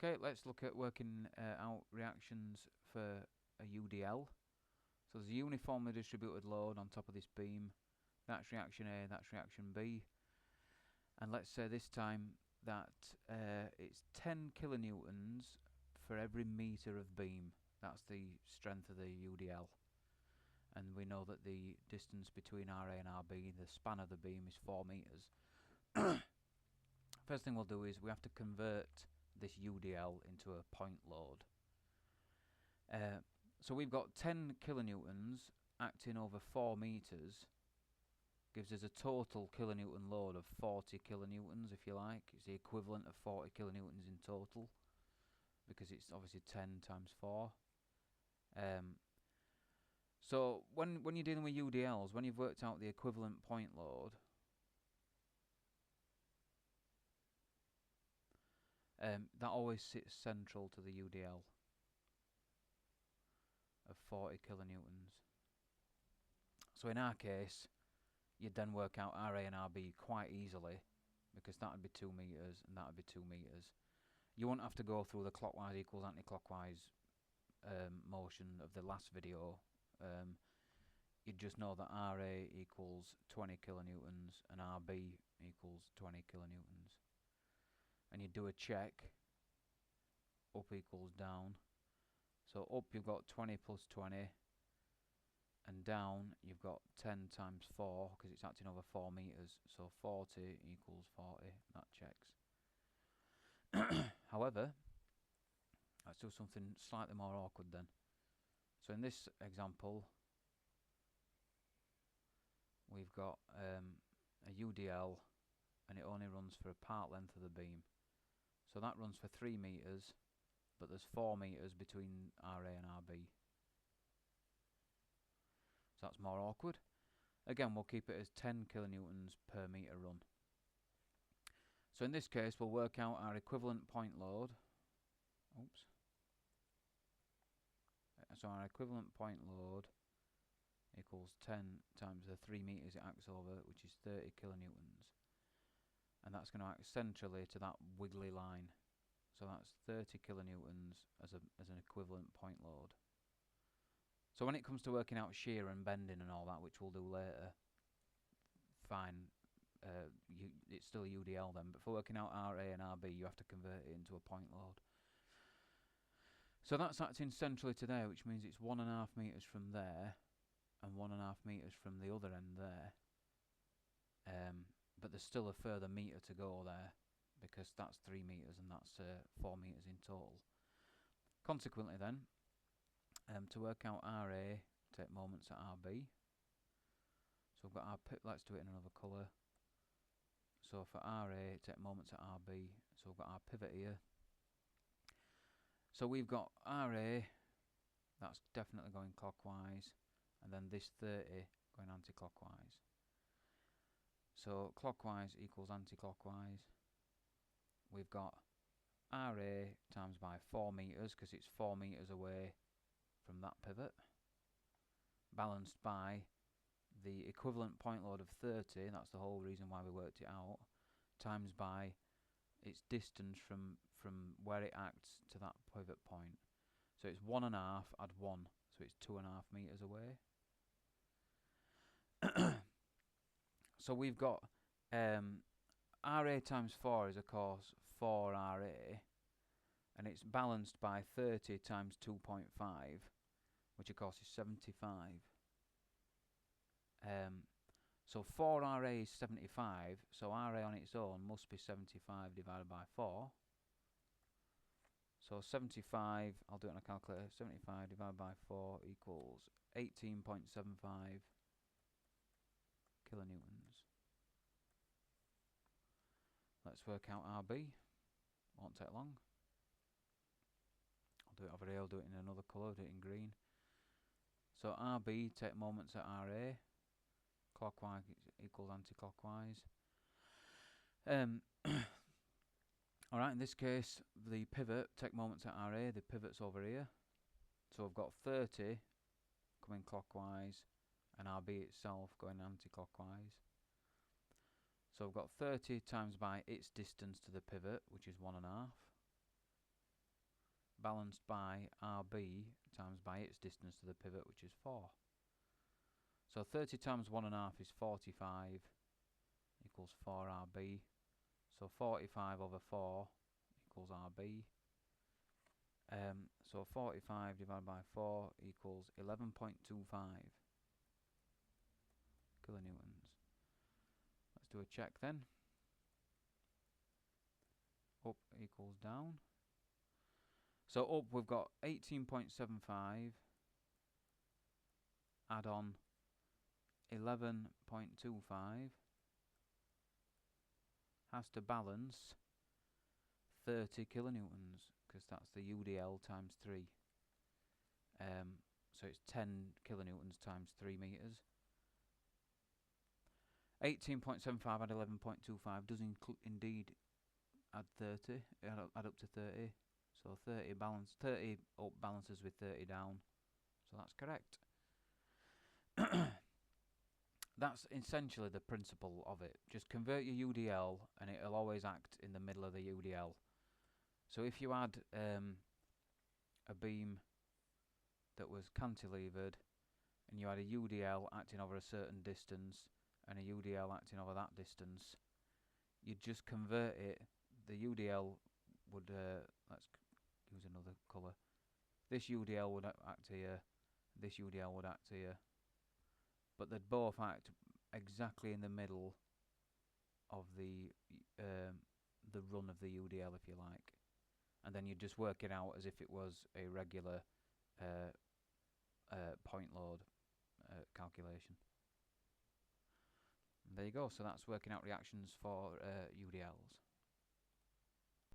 Okay, let's look at working out reactions for a UDL. So there's a uniformly distributed load on top of this beam. That's reaction A, that's reaction B. And let's say this time that it's 10 kilonewtons for every metre of beam. That's the strength of the UDL. And we know that the distance between RA and RB, the span of the beam, is 4 metres. First thing we'll do is we have to convert this UDL into a point load. So we've got 10 kilonewtons acting over 4 metres, gives us a total kilonewton load of 40 kilonewtons, if you like. It's the equivalent of 40 kilonewtons in total, because it's obviously 10 times 4. So when you're dealing with UDLs, when you've worked out the equivalent point load, that always sits central to the UDL of 40 kilonewtons. So in our case, you'd then work out RA and RB quite easily, because that would be 2 metres and that would be 2 metres. You won't have to go through the clockwise equals anti-clockwise motion of the last video. You'd just know that RA equals 20 kilonewtons and RB equals 20 kilonewtons. And you do a check, up equals down. So up you've got 20 plus 20, and down you've got 10 times 4, because it's acting over 4 metres, so 40 equals 40, that checks. However, let's do something slightly more awkward then. So in this example, we've got a UDL, and it only runs for a part length of the beam. So that runs for 3 metres, but there's 4 metres between RA and RB. So that's more awkward. Again, we'll keep it as 10 kilonewtons per metre run. So in this case, we'll work out our equivalent point load. Oops. So our equivalent point load equals 10 times the 3 metres it acts over, which is 30 kilonewtons. And that's going to act centrally to that wiggly line. So that's 30 kilonewtons as an equivalent point load. So when it comes to working out shear and bending and all that, which we'll do later, fine, it's still a UDL then, but for working out RA and RB, you have to convert it into a point load. So that's acting centrally to there, which means it's 1.5 metres from there, and 1.5 metres from the other end there. But there's still a further metre to go there, because that's 3 metres and that's 4 metres in total. Consequently then, to work out RA, take moments at RB. So we've got our let's do it in another colour. So for RA, take moments at RB. So we've got our pivot here. So we've got RA, that's definitely going clockwise, and then this 30 going anti-clockwise. So clockwise equals anti-clockwise. We've got RA times by 4 metres, because it's 4 metres away from that pivot, balanced by the equivalent point load of 30, that's the whole reason why we worked it out, times by its distance from where it acts to that pivot point. So it's 1.5 add 1, so it's 2.5 metres away. So we've got RA times 4 is of course 4 RA, and it's balanced by 30 times 2.5, which of course is 75. So 4 RA is 75, so RA on its own must be 75 divided by 4. So 75, I'll do it on a calculator, 75 divided by 4 equals 18.75 kilonewtons. Let's work out RB, won't take long. I'll do it over here, I'll do it in another colour, do it in green. So RB, take moments at RA, clockwise equals anti-clockwise. Alright, in this case, the pivot, take moments at RA, the pivot's over here. So I've got 30 coming clockwise, and RB itself going anti-clockwise. So I've got 30 times by its distance to the pivot, which is 1.5. balanced by RB times by its distance to the pivot, which is 4. So 30 times 1.5 is 45 equals 4RB. So 45 over 4 equals RB. So 45 divided by 4 equals 11.25 kilonewtons. Let's do a check then. Up equals down. So up we've got 18.75, add on 11.25, has to balance 30 kilonewtons, because that's the UDL times 3. So it's 10 kilonewtons times 3 meters. 18.75 add 11.25 does indeed add 30, add up to 30. So 30 up balances with 30 down. So that's correct. That's essentially the principle of it. Just convert your UDL and it'll always act in the middle of the UDL. So if you had a beam that was cantilevered and you had a UDL acting over a certain distance and a UDL acting over that distance, you'd just convert it. The UDL would, let's use another colour. This UDL would act here, this UDL would act here, but they'd both act exactly in the middle of the run of the UDL, if you like, and then you just work it out as if it was a regular point load calculation. And there you go. So that's working out reactions for UDLs.